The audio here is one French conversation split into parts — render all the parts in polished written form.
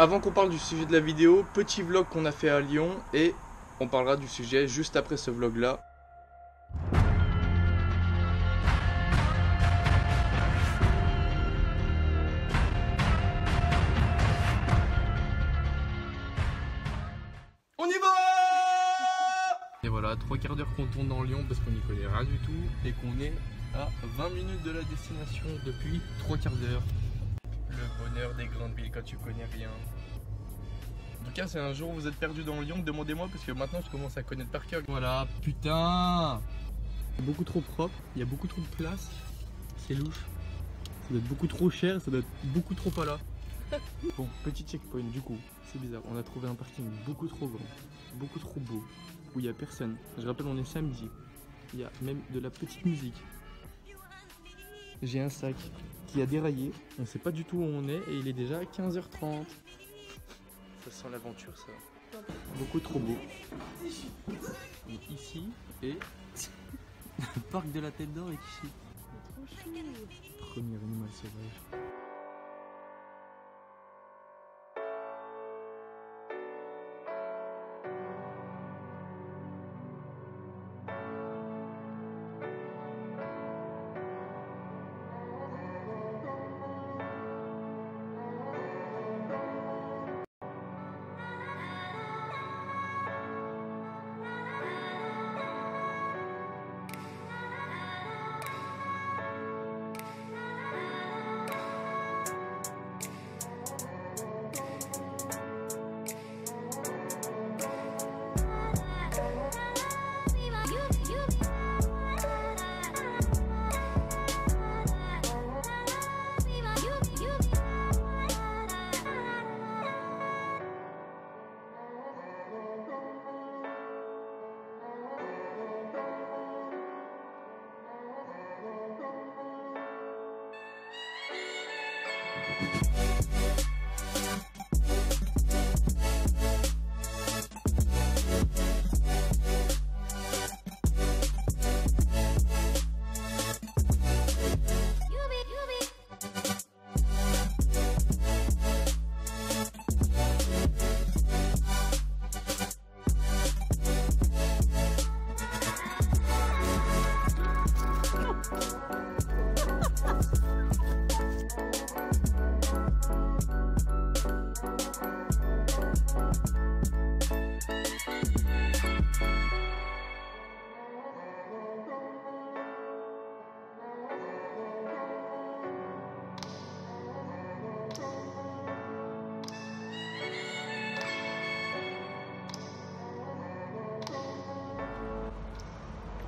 Avant qu'on parle du sujet de la vidéo, petit vlog qu'on a fait à Lyon et on parlera du sujet juste après ce vlog là. On y va! Et voilà, 3/4 d'heure qu'on tourne dans Lyon parce qu'on n'y connaît rien du tout et qu'on est à 20 minutes de la destination depuis 3/4 d'heure. Le bonheur des grandes villes quand tu connais rien. En tout cas, c'est un jour où vous êtes perdu dans Lyon, demandez-moi parce que maintenant je commence à connaître par cœur. Voilà, putain! C'est beaucoup trop propre, il y a beaucoup trop de place, c'est louche. Ça doit être beaucoup trop cher, ça doit être beaucoup trop pas là. Bon, petit checkpoint du coup, c'est bizarre, on a trouvé un parking beaucoup trop grand, beaucoup trop beau, où il n'y a personne. Je rappelle, on est samedi, il y a même de la petite musique. J'ai un sac qui a déraillé, on sait pas du tout où on est et il est déjà 15h30. Ça sent l'aventure ça. Beaucoup trop beau. Et ici et le parc de la Tête d'Or est ici. Trop chou. Premier animal sauvage.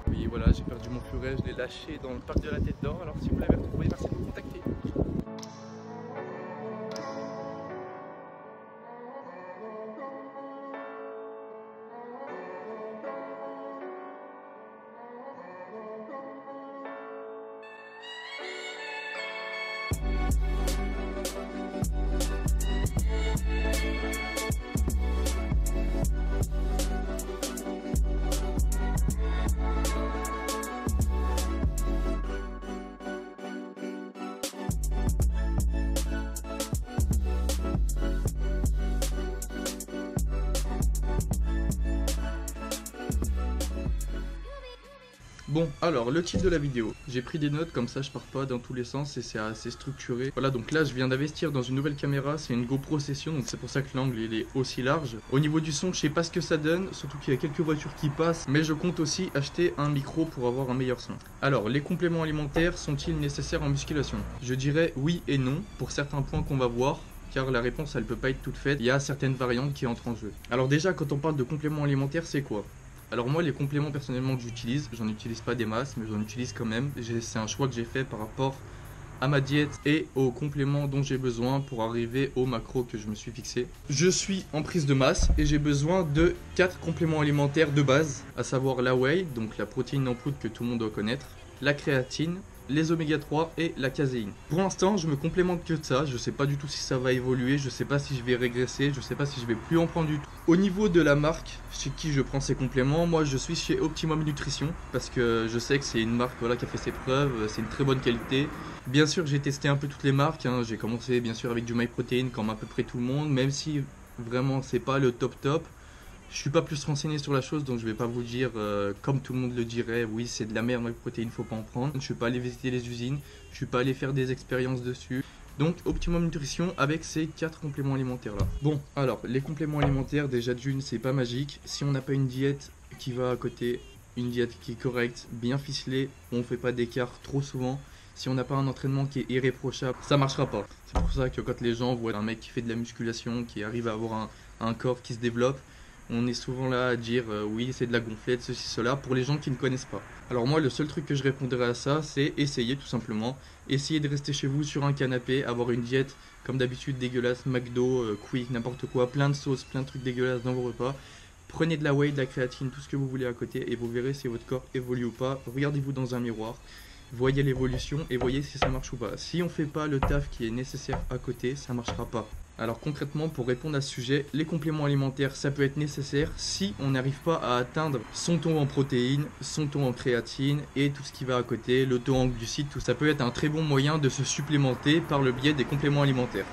Oui, voilà, j'ai perdu mon furet, je l'ai lâché dans le parc de la Tête d'Or. Alors si vous l'avez retrouvé, merci de me contacter. Bon, alors le titre de la vidéo, j'ai pris des notes comme ça je pars pas dans tous les sens et c'est assez structuré. Voilà, donc là je viens d'investir dans une nouvelle caméra, c'est une GoPro Session, donc c'est pour ça que l'angle il est aussi large. Au niveau du son, je sais pas ce que ça donne, surtout qu'il y a quelques voitures qui passent, mais je compte aussi acheter un micro pour avoir un meilleur son. Alors, les compléments alimentaires sont-ils nécessaires en musculation? Je dirais oui et non, pour certains points qu'on va voir. Car la réponse elle peut pas être toute faite, il y a certaines variantes qui entrent en jeu. Alors déjà, quand on parle de compléments alimentaires, c'est quoi? Alors moi, les compléments personnellement que j'utilise, j'en utilise pas des masses, mais j'en utilise quand même. C'est un choix que j'ai fait par rapport à ma diète et aux compléments dont j'ai besoin pour arriver au macro que je me suis fixé. Je suis en prise de masse et j'ai besoin de 4 compléments alimentaires de base, à savoir la whey, donc la protéine en poudre que tout le monde doit connaître, la créatine, les oméga 3 et la caséine. Pour l'instant, je me complémente que de ça. Je sais pas du tout si ça va évoluer, je sais pas si je vais régresser, je sais pas si je vais plus en prendre du tout. Au niveau de la marque chez qui je prends ces compléments, moi je suis chez Optimum Nutrition parce que je sais que c'est une marque voilà, qui a fait ses preuves, c'est une très bonne qualité. Bien sûr, j'ai testé un peu toutes les marques, hein. J'ai commencé bien sûr avec du MyProtein comme à peu près tout le monde, même si vraiment c'est pas le top. Je suis pas plus renseigné sur la chose, donc je vais pas vous dire comme tout le monde le dirait, oui c'est de la merde MyProtein, faut pas en prendre. Je suis pas allé visiter les usines, je suis pas allé faire des expériences dessus. Donc Optimum Nutrition avec ces 4 compléments alimentaires là. Bon, alors les compléments alimentaires déjà d'une c'est pas magique. Si on n'a pas une diète qui va à côté, une diète qui est correcte, bien ficelée, on fait pas d'écart trop souvent. Si on n'a pas un entraînement qui est irréprochable, ça marchera pas. C'est pour ça que quand les gens voient un mec qui fait de la musculation, qui arrive à avoir un corps qui se développe, on est souvent là à dire oui c'est de la gonflette, ceci, cela, pour les gens qui ne connaissent pas. Alors moi le seul truc que je répondrais à ça c'est essayer tout simplement. Essayez de rester chez vous sur un canapé, avoir une diète comme d'habitude dégueulasse, McDo, Quick, n'importe quoi, plein de sauces, plein de trucs dégueulasses dans vos repas. Prenez de la whey, de la créatine, tout ce que vous voulez à côté et vous verrez si votre corps évolue ou pas. Regardez-vous dans un miroir. Voyez l'évolution et voyez si ça marche ou pas. Si on fait pas le taf qui est nécessaire à côté, ça marchera pas. Alors concrètement, pour répondre à ce sujet, les compléments alimentaires, ça peut être nécessaire si on n'arrive pas à atteindre son taux en protéines, son taux en créatine et tout ce qui va à côté, le taux en glucides, tout ça peut être un très bon moyen de se supplémenter par le biais des compléments alimentaires.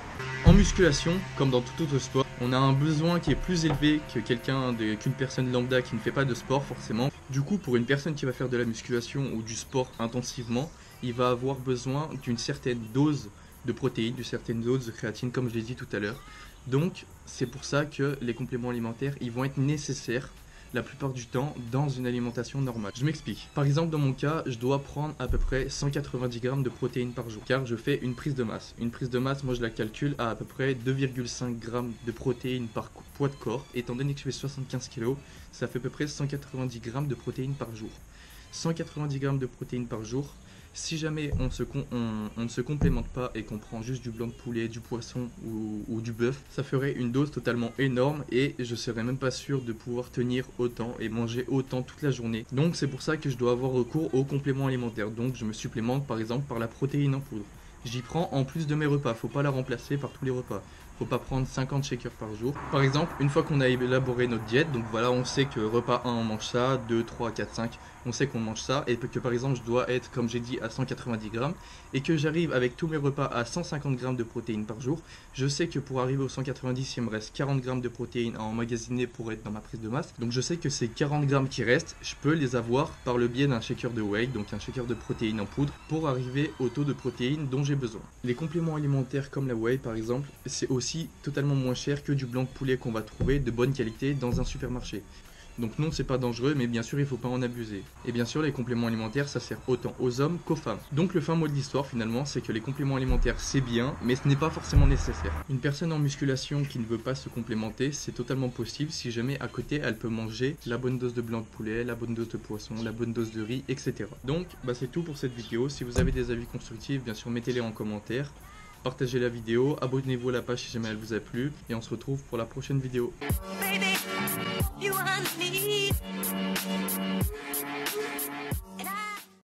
En musculation, comme dans tout autre sport, on a un besoin qui est plus élevé que qu'une personne lambda qui ne fait pas de sport forcément. Du coup, pour une personne qui va faire de la musculation ou du sport intensivement, il va avoir besoin d'une certaine dose de protéines, d'une certaine dose de créatine comme je l'ai dit tout à l'heure. Donc c'est pour ça que les compléments alimentaires ils vont être nécessaires la plupart du temps dans une alimentation normale. Je m'explique. Par exemple dans mon cas, je dois prendre à peu près 190 grammes de protéines par jour car je fais une prise de masse. Une prise de masse, moi je la calcule à peu près 2,5 grammes de protéines par poids de corps. Étant donné que je fais 75 kg, ça fait à peu près 190 grammes de protéines par jour. 190 grammes de protéines par jour. Si jamais on ne se complémente pas et qu'on prend juste du blanc de poulet, du poisson ou du bœuf, ça ferait une dose totalement énorme et je serais même pas sûr de pouvoir tenir autant et manger autant toute la journée. Donc c'est pour ça que je dois avoir recours aux compléments alimentaires. Donc je me supplémente par exemple par la protéine en poudre. J'y prends en plus de mes repas, faut pas la remplacer par tous les repas. Faut pas prendre 50 shakers par jour. Par exemple, une fois qu'on a élaboré notre diète, donc voilà, on sait que repas 1 on mange ça, 2, 3, 4, 5, on sait qu'on mange ça, et que par exemple je dois être, comme j'ai dit, à 190 grammes, et que j'arrive avec tous mes repas à 150 grammes de protéines par jour, je sais que pour arriver aux 190, il me reste 40 grammes de protéines à emmagasiner pour être dans ma prise de masse. Donc je sais que ces 40 grammes qui restent, je peux les avoir par le biais d'un shaker de whey, donc un shaker de protéines en poudre, pour arriver au taux de protéines dont j'ai besoin. Les compléments alimentaires comme la whey par exemple, c'est aussi totalement moins cher que du blanc de poulet qu'on va trouver de bonne qualité dans un supermarché. Donc non, c'est pas dangereux, mais bien sûr il faut pas en abuser. Et bien sûr les compléments alimentaires ça sert autant aux hommes qu'aux femmes. Donc le fin mot de l'histoire finalement c'est que les compléments alimentaires c'est bien, mais ce n'est pas forcément nécessaire. Une personne en musculation qui ne veut pas se complémenter, c'est totalement possible si jamais à côté elle peut manger la bonne dose de blanc de poulet, la bonne dose de poisson, la bonne dose de riz, etc. Donc c'est tout pour cette vidéo. Si vous avez des avis constructifs, bien sûr mettez-les en commentaire. Partagez la vidéo, abonnez-vous à la page si jamais elle vous a plu et on se retrouve pour la prochaine vidéo. Baby,